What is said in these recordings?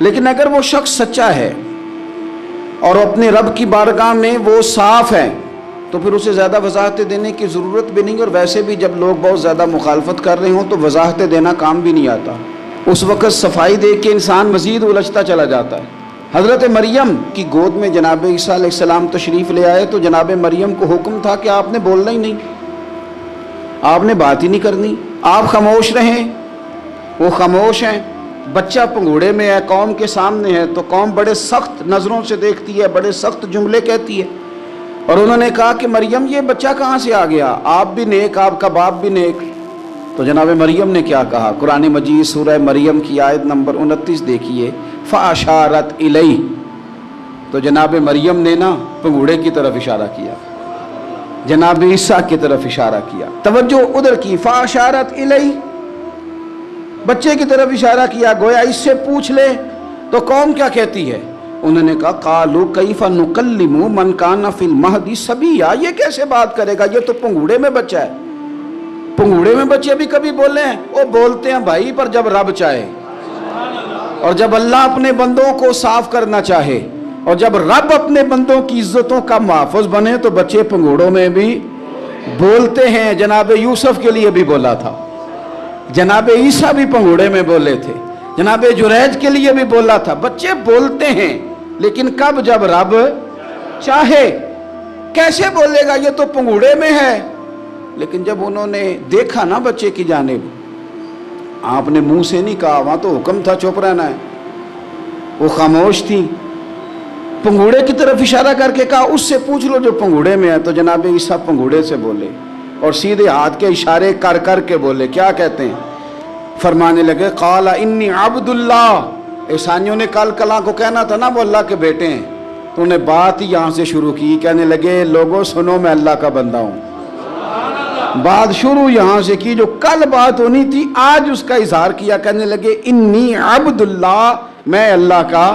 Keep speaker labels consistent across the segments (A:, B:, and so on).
A: لیکن اگر وہ شخص سچا ہے اور اپنے رب کی بارگاہ میں وہ صاف ہے تو پھر اسے زیادہ وضاحتیں دینے کی ضرورت بھی نہیں، اور ویسے بھی جب لوگ بہت زیادہ مخالفت کر رہے ہوں تو وضاحتیں دینا کام بھی نہیں آتا، اس وقت صفائی دیکھ کے انسان مزید الجھتا چلا جاتا ہے۔ حضرت مریم کی گود میں جناب عیسیٰ علیہ السلام تشریف لے آئے تو جناب مریم کو حکم تھا کہ آپ نے بولنا ہی نہیں، آپ نے بات ہی نہیں کرنی، آپ خاموش رہیں۔ وہ خاموش ہیں، بچہ پنگوڑے میں ہے، قوم کے سامنے ہے، تو قوم بڑے سخت نظروں سے دیکھتی ہے، بڑے سخت جملے کہتی ہے، اور انہوں نے کہا کہ مریم یہ بچہ کہاں سے آ گیا، آپ بھی نیک، آپ کا باپ بھی نیک۔ تو جناب مریم نے کیا کہا؟ قرآن مجید سورہ مریم کی آیت نمبر 29 دیکھیے، فَأَشَارَتْ إِلَيْهِ، تو جناب مریم نے نا پنگوڑے کی طرف اشارہ کیا، جناب عیسیٰ کی طرف اشارہ کیا، توجہ ادھر کی، فَأَشَارَتْ إِلَيْهِ، بچے کی طرف اشارہ کیا، گویا اس سے پوچھ لے تو قوم کیا کہتی ہے؟ انہوں نے کہا قَالُوا كَيْفَ نُكَلِّمُ مَنْ كَانَ فِي الْمَهْدِ صَبِيًّا، یہ کیسے بات کرے گا، یہ تو پنگوڑے میں بچہ ہے۔ پنگوڑے میں بچے بھی کبھی بولے ہیں؟ وہ بولتے ہیں بھائی، پر جب رب چاہے، اور جب اللہ اپنے بندوں کو صاف کرنا چاہے، اور جب رب اپنے بندوں کی عزتوں کا محافظ بنے تو بچے پنگوڑوں میں بھی بولتے ہیں۔ جناب یوسف کے لیے بھی بولا تھا، جناب عیسیٰ بھی پنگوڑے میں بولے تھے، جناب جریج کے لیے بھی بولا تھا، بچے بولتے ہیں، لیکن کب؟ جب رب چاہے۔ کیسے بولے گا، یہ تو پنگوڑے میں ہے۔ لیکن جب انہوں نے دیکھا نا بچے کی جانب، آپ نے منہ سے نہیں کہا، وہاں تو حکم تھا چپ رہنا ہے، وہ خاموش تھی، پنگوڑے کی طرف اشارہ کر کے کہا اس سے پوچھ لو جو پنگوڑے میں ہے۔ تو جناب عیسیٰ پنگوڑے سے بولے اور سیدھے ہاتھ کے اشارے کر کر کے بولے، کیا کہتے ہیں؟ فرمانے لگے قال انی عبد اللہ۔ عیسائیوں نے کل کلاں کو کہنا تھا نا وہ اللہ کے بیٹے ہیں، تو انہیں بات ہی یہاں سے شروع کی، کہنے لگے لوگوں سنو میں اللہ کا بندہ ہوں۔ بات شروع یہاں سے کی، جو کل بات ہونی تھی آج اس کا اظہار کیا، کہنے لگے انی عبد اللہ، میں اللہ کا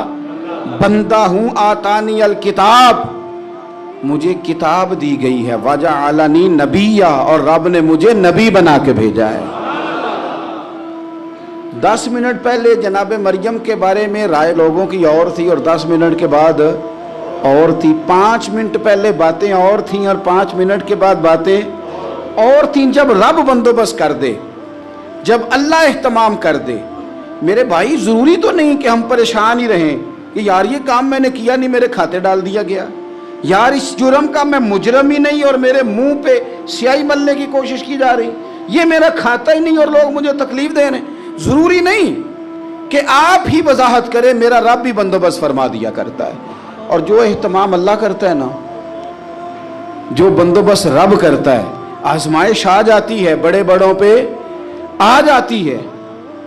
A: بندہ ہوں، آتانی الکتاب، مجھے کتاب دی گئی ہے، وجعلنی نبیّا، اور رب نے مجھے نبی بنا کے بھیجا ہے۔ 10 منٹ پہلے جناب مریم کے بارے میں رائے لوگوں کی اور تھی، اور 10 منٹ کے بعد اور تھی، 5 منٹ پہلے باتیں اور تھیں، اور 5 منٹ کے بعد باتیں اور تھیں۔ جب رب بندوبست کر دے، جب اللہ اہتمام کر دے، میرے بھائی ضروری تو نہیں کہ ہم پریشان ہی رہیں کہ یار یہ کام میں نے کیا نہیں، میرے کھاتے ڈال دیا گیا، یار اس جرم کا میں مجرم ہی نہیں اور میرے منہ پہ سیاہی ملنے کی کوشش کی جا رہی، یہ میرا کھاتا ہی نہیں اور لوگ مجھے تکلیف دے رہے ہیں۔ ضروری نہیں کہ آپ ہی وضاحت کریں، میرا رب بھی بندوبست فرما دیا کرتا ہے، اور جو اہتمام اللہ کرتا ہے نا، جو بندوبست رب کرتا ہے، آزمائش آ جاتی ہے، بڑے بڑوں پہ آ جاتی ہے،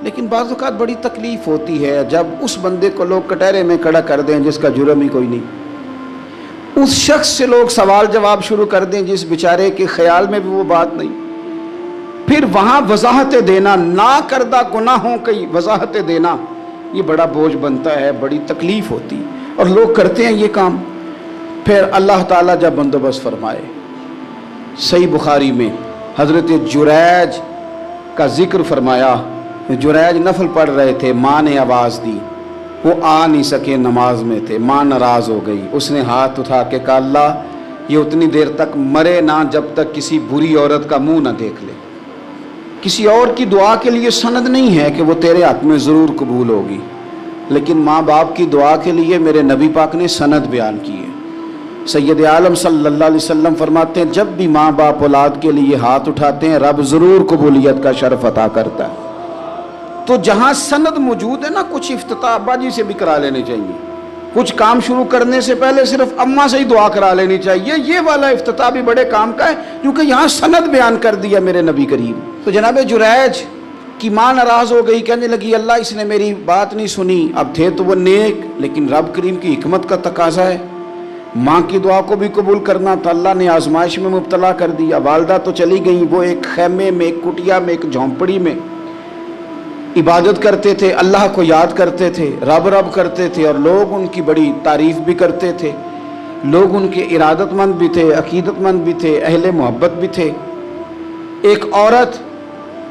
A: لیکن بعض اوقات بڑی تکلیف ہوتی ہے جب اس بندے کو لوگ کٹہرے میں کھڑا کر دیں جس کا جرم ہی کوئی نہیں، اس شخص سے لوگ سوال جواب شروع کر دیں جس بیچارے کے خیال میں بھی وہ بات نہیں، پھر وہاں وضاحتیں دینا، نہ کردہ گناہوں کی وضاحتیں دینا، یہ بڑا بوجھ بنتا ہے، بڑی تکلیف ہوتی، اور لوگ کرتے ہیں یہ کام۔ پھر اللہ تعالیٰ جب بندوبست فرمائے، صحیح بخاری میں حضرت جریج کا ذکر فرمایا، جریج نفل پڑھ رہے تھے، ماں نے آواز دی، وہ آ نہیں سکے، نماز میں تھے، ماں ناراض ہو گئی، اس نے ہاتھ اٹھا کے کہا اللہ یہ اتنی دیر تک مرے نہ جب تک کسی بری عورت کا منہ نہ دیکھ لے۔ کسی اور کی دعا کے لیے سند نہیں ہے کہ وہ تیرے حق میں ضرور قبول ہوگی، لیکن ماں باپ کی دعا کے لیے میرے نبی پاک نے سند بیان کی ہے۔ سید عالم صلی اللہ علیہ وسلم فرماتے ہیں جب بھی ماں باپ اولاد کے لیے ہاتھ اٹھاتے ہیں رب ضرور قبولیت کا شرف عطا کرتا ہے۔ تو جہاں سند موجود ہے نا، کچھ افتتاح ابا جی سے بھی کرا لینے چاہیے، کچھ کام شروع کرنے سے پہلے صرف اماں سے ہی دعا کرا لینی چاہیے، یہ والا افتتاح بھی بڑے کام کا ہے کیونکہ یہاں سند بیان کر دیا میرے نبی کریم۔ تو جناب جریج کی ماں ناراض ہو گئی، کہنے لگی اللہ اس نے میری بات نہیں سنی، اب تھے تو وہ نیک، لیکن رب کریم کی حکمت کا تقاضا ہے، ماں کی دعا کو بھی قبول کرنا تھا، اللہ نے آزمائش میں مبتلا کر دیا۔ والدہ تو چلی گئیں، وہ ایک خیمے میں، ایک کٹیا میں، ایک جھونپڑی میں عبادت کرتے تھے، اللہ کو یاد کرتے تھے، رب رب کرتے تھے، اور لوگ ان کی بڑی تعریف بھی کرتے تھے، لوگ ان کے ارادت مند بھی تھے، عقیدت مند بھی تھے، اہل محبت بھی تھے۔ ایک عورت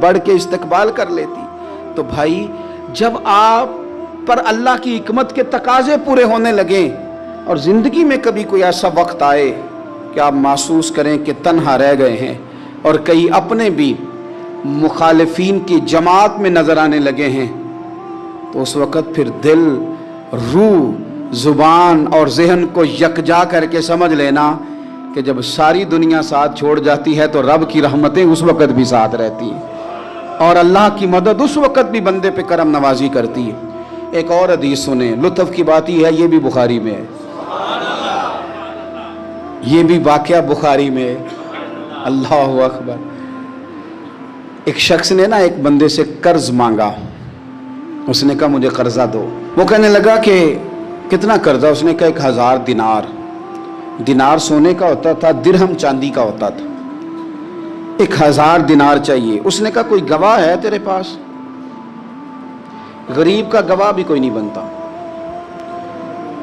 A: بڑھ کے استقبال کر لیتی۔ تو بھائی جب آپ پر اللہ کی حکمت کے تقاضے پورے ہونے لگیں اور زندگی میں کبھی کوئی ایسا وقت آئے کہ آپ محسوس کریں کہ تنہا رہ گئے ہیں اور کئی اپنے بھی مخالفین کی جماعت میں نظر آنے لگے ہیں، تو اس وقت پھر دل، روح، زبان اور ذہن کو یکجا کر کے سمجھ لینا کہ جب ساری دنیا ساتھ چھوڑ جاتی ہے تو رب کی رحمتیں اس وقت بھی ساتھ رہتی ہیں اور اللہ کی مدد اس وقت بھی بندے پہ کرم نوازی کرتی ہے۔ ایک اور حدیث سنیں، لطف کی بات یہ ہے، یہ بھی بخاری میں ہے، یہ بھی واقعہ بخاری میں ہے۔ اللہ اکبر۔ ایک شخص نے ایک بندے سے قرض مانگا، اس نے کہا مجھے قرضہ دو۔ وہ کہنے لگا کہ کتنا قرضہ؟ اس نے کہا 1000 دینار۔ دینار سونے کا ہوتا تھا، درہم چاندی کا ہوتا تھا۔ 1000 دینار چاہیے۔ اس نے کہا کوئی گواہ ہے تیرے پاس؟ غریب کا گواہ بھی کوئی نہیں بنتا،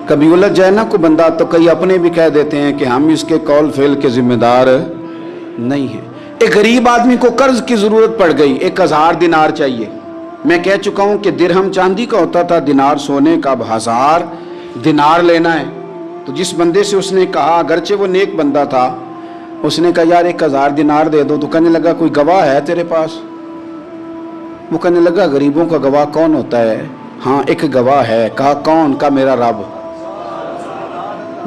A: کبھی الجھ جائے نا کوئی بندہ تو کئی اپنے بھی کہہ دیتے ہیں کہ ہم اس کے قول فعل کے ذمہ دار نہیں ہیں۔ ایک غریب آدمی کو قرض کی ضرورت پڑ گئی، 1000 دینار چاہیے۔ میں کہہ چکا ہوں کہ درہم چاندی کا ہوتا تھا، دینار سونے کا، اب 1000 دینار لینا ہے۔ تو جس بندے سے اس نے کہا، اگرچہ وہ نیک بندہ تھا، اس نے کہا یار 1000 دینار دے دو۔ تو کہنے لگا کوئی گواہ ہے تیرے پاس؟ وہ کہنے لگا غریبوں کا گواہ کون ہوتا ہے؟ ہاں ایک گواہ ہے۔ کہا کون؟ کہا میرا رب،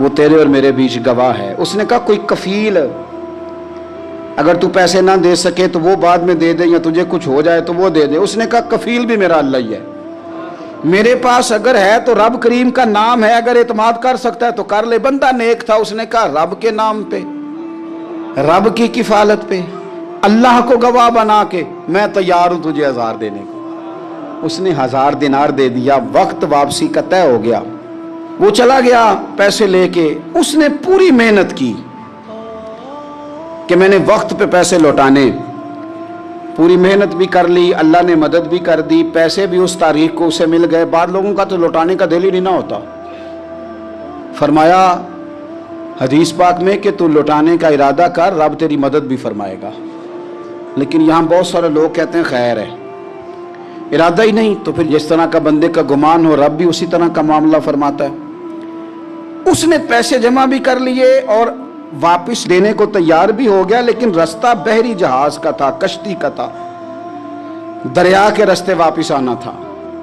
A: وہ تیرے اور میرے بیچ گواہ ہے۔ اس نے کہا کوئی کفیل، اگر تو پیسے نہ دے سکے تو وہ بعد میں دے دے، یا تجھے کچھ ہو جائے تو وہ دے دے۔ اس نے کہا کفیل بھی میرا اللہ ہی ہے، میرے پاس اگر ہے تو رب کریم کا نام ہے، اگر اعتماد کر سکتا ہے تو کر لے۔ بندہ نیک تھا، اس نے کہا رب کے نام پہ، رب کی کفالت پہ، اللہ کو گواہ بنا کے میں تیار ہوں تجھے 1000 دینے کو۔ اس نے 1000 دینار دے دیا، وقت واپسی کا طے ہو گیا۔ وہ چلا گیا پیسے لے کے، اس نے پوری محنت کی کہ میں نے وقت پہ پیسے لوٹانے، پوری محنت بھی کر لی، اللہ نے مدد بھی کر دی، پیسے بھی اس تاریخ کو اسے مل گئے۔ بعض لوگوں کا تو لوٹانے کا دل ہی نہیں نہ ہوتا۔ فرمایا حدیث پاک میں کہ تو لوٹانے کا ارادہ کر، رب تیری مدد بھی فرمائے گا۔ لیکن یہاں بہت سارے لوگ کہتے ہیں خیر ہے، ارادہ ہی نہیں، تو پھر جس طرح کا بندے کا گمان ہو رب بھی اسی طرح کا معاملہ فرماتا ہے۔ اس نے پیسے جمع بھی کر لیے اور واپس دینے کو تیار بھی ہو گیا، لیکن رستہ بحری جہاز کا تھا، کشتی کا تھا، دریا کے رستے واپس آنا تھا۔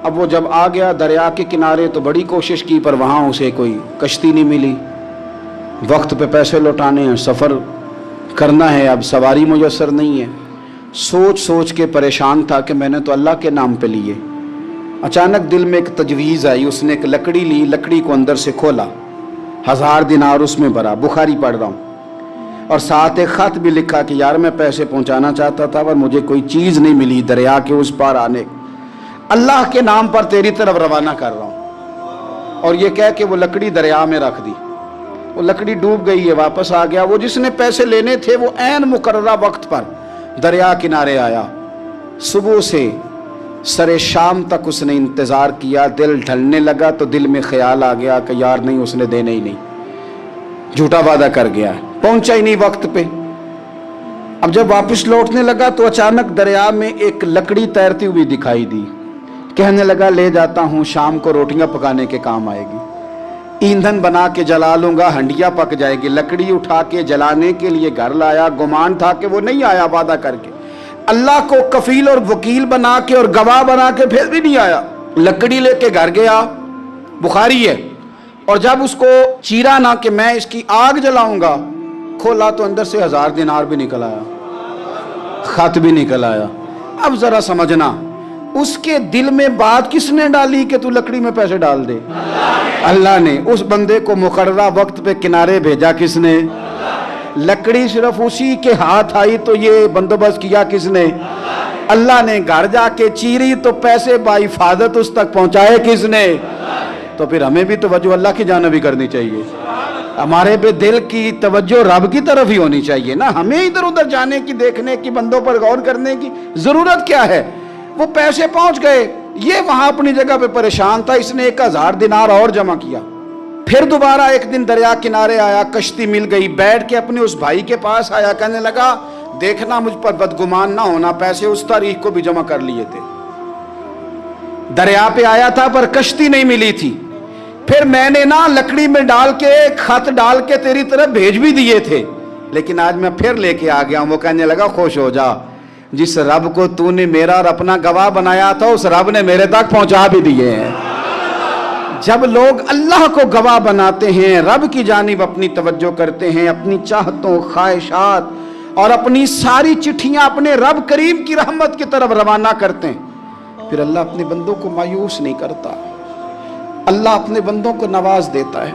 A: اب وہ جب آ گیا دریا کے کنارے تو بڑی کوشش کی، پر وہاں اسے کوئی کشتی نہیں ملی۔ وقت پہ پیسے لوٹانے ہیں، سفر کرنا ہے، اب سواری میسر نہیں ہے۔ سوچ سوچ کے پریشان تھا کہ میں نے تو اللہ کے نام پہ لیے۔ اچانک دل میں ایک تجویز آئی، اس نے ایک لکڑی لی، لکڑی کو اندر سے کھولا، 1000 دینار اس میں بھرا، بخاری پڑھ رہا ہوں، اور ساتھ ایک خط بھی لکھا کہ یار میں پیسے پہنچانا چاہتا تھا پر مجھے کوئی چیز نہیں ملی دریا کے اس پار آنے، اللہ کے نام پر تیری طرف روانہ کر رہا ہوں۔ اور یہ کہہ کہ وہ لکڑی دریا میں رکھ دی، وہ لکڑی ڈوب گئی ہے، واپس آ گیا۔ وہ جس نے پیسے لینے تھے وہ عین مقررہ وقت پر دریا کنارے آیا۔ صبح سے سر شام تک اس نے انتظار کیا، دل ڈھلنے لگا تو دل میں خیال آ گیا کہ یار نہیں، اس نے دینے ہی نہیں، جھوٹا وعدہ کر گیا، پہنچا ہی نہیں وقت پہ۔ اب جب واپس لوٹنے لگا تو اچانک دریا میں ایک لکڑی تیرتی ہوئی دکھائی دی، کہنے لگا لے جاتا ہوں، شام کو روٹیاں پکانے کے کام آئے گی، ایندھن بنا کے جلا لوں گا، ہنڈیا پک جائے گی۔ لکڑی اٹھا کے جلانے کے لیے گھر لایا، گمان تھا کہ وہ نہیں آیا وعدہ کر کے، اللہ کو کفیل اور وکیل بنا کے اور گواہ بنا کے پھر بھی نہیں آیا۔ لکڑی لے کے گھر گیا، بخاری ہے، اور جب اس کو چیرا نہ کہ میں اس کی آگ جلاؤں گا، کھولا تو اندر سے 1000 دینار بھی نکل آیا، خط بھی نکل آیا۔ اب ذرا سمجھنا، اس کے دل میں بات کس نے ڈالی کہ تو لکڑی میں پیسے ڈال دے؟ اللہ نے۔ اس بندے کو مقررہ وقت پہ کنارے بھیجا کس نے؟ لکڑی صرف اسی کے ہاتھ آئی تو یہ بندوبست کیا کس نے؟ اللہ نے۔ گھر جا کے چیری تو پیسے بحفاظت اس تک پہنچائے کس نے؟ تو پھر ہمیں بھی توجہ اللہ کی جانب ہی کرنی چاہیے، ہمارے پہ دل کی توجہ رب کی طرف ہی ہونی چاہیے نا، ہمیں ادھر ادھر جانے کی، دیکھنے کی، بندوں پر غور کرنے کی ضرورت کیا ہے؟ وہ پیسے پہنچ گئے، یہ وہاں اپنی جگہ پہ پریشان تھا، اس نے 1000 دینار اور جمع کیا۔ پھر دوبارہ ایک دن دریا کنارے آیا، کشتی مل گئی، بیٹھ کے اپنے اس بھائی کے پاس آیا، کہنے لگا دیکھنا مجھ پر بدگمان نہ ہونا، پیسے اس تاریخ کو بھی جمع کر لیے تھے، دریا پہ آیا تھا پر کشتی نہیں ملی تھی، پھر میں نے نا لکڑی میں ڈال کے خط ڈال کے تیری طرف بھیج بھی دیے تھے، لیکن آج میں پھر لے کے آ گیا ہوں۔ وہ کہنے لگا خوش ہو جا، جس رب کو تو نے میرا اور اپنا گواہ بنایا تھا اس رب نے میرے تک پہنچا بھی دیے ہیں۔ جب لوگ اللہ کو گواہ بناتے ہیں، رب کی جانب اپنی توجہ کرتے ہیں، اپنی چاہتوں، خواہشات اور اپنی ساری چٹھیاں اپنے رب کریم کی رحمت کی طرف روانہ کرتے ہیں، پھر اللہ اپنے بندوں کو مایوس نہیں کرتا، اللہ اپنے بندوں کو نواز دیتا ہے،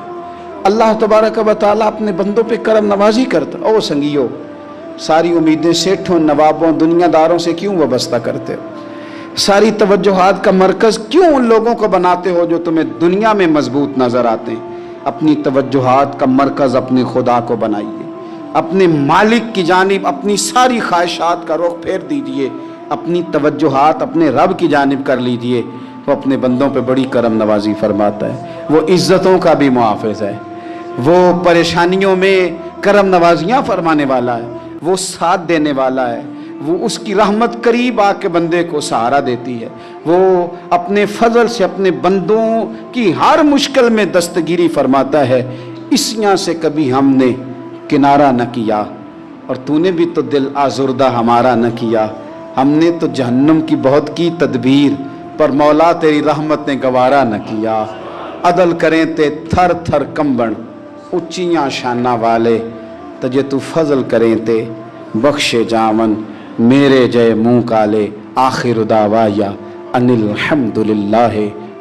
A: اللہ تبارک و تعالیٰ اپنے بندوں پہ کرم نوازی کرتا ہے۔ او سنگیو، ساری امیدیں سیٹھوں، نوابوں، دنیا داروں سے کیوں وابستہ کرتے ہو؟ ساری توجہات کا مرکز کیوں ان لوگوں کو بناتے ہو جو تمہیں دنیا میں مضبوط نظر آتے ہیں؟ اپنی توجہات کا مرکز اپنے خدا کو بنائیے، اپنے مالک کی جانب اپنی ساری خواہشات کا رخ پھیر دیجئے، اپنی توجہات اپنے رب کی جانب کر لیجئے۔ وہ اپنے بندوں پہ بڑی کرم نوازی فرماتا ہے، وہ عزتوں کا بھی محافظ ہے، وہ پریشانیوں میں کرم نوازیاں فرمانے والا ہے، وہ ساتھ دینے والا ہے، وہ اس کی رحمت قریب آ کے بندے کو سہارا دیتی ہے، وہ اپنے فضل سے اپنے بندوں کی ہر مشکل میں دستگیری فرماتا ہے۔ اسیاں سے کبھی ہم نے کنارہ نہ کیا، اور تو نے بھی تو دل آزردہ ہمارا نہ کیا، ہم نے تو جہنم کی بہت کی تدبیر، پر مولا تیری رحمت نے گوارا نہ کیا۔ عدل کریں تے تھر تھر کمبن، اچیاں شانہ والے، تجھے تو فضل کریں تے بخشے جامن، میرے جے منہ کالے، آخر دعوایا ان الحمدللہ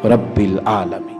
A: رب العالمین۔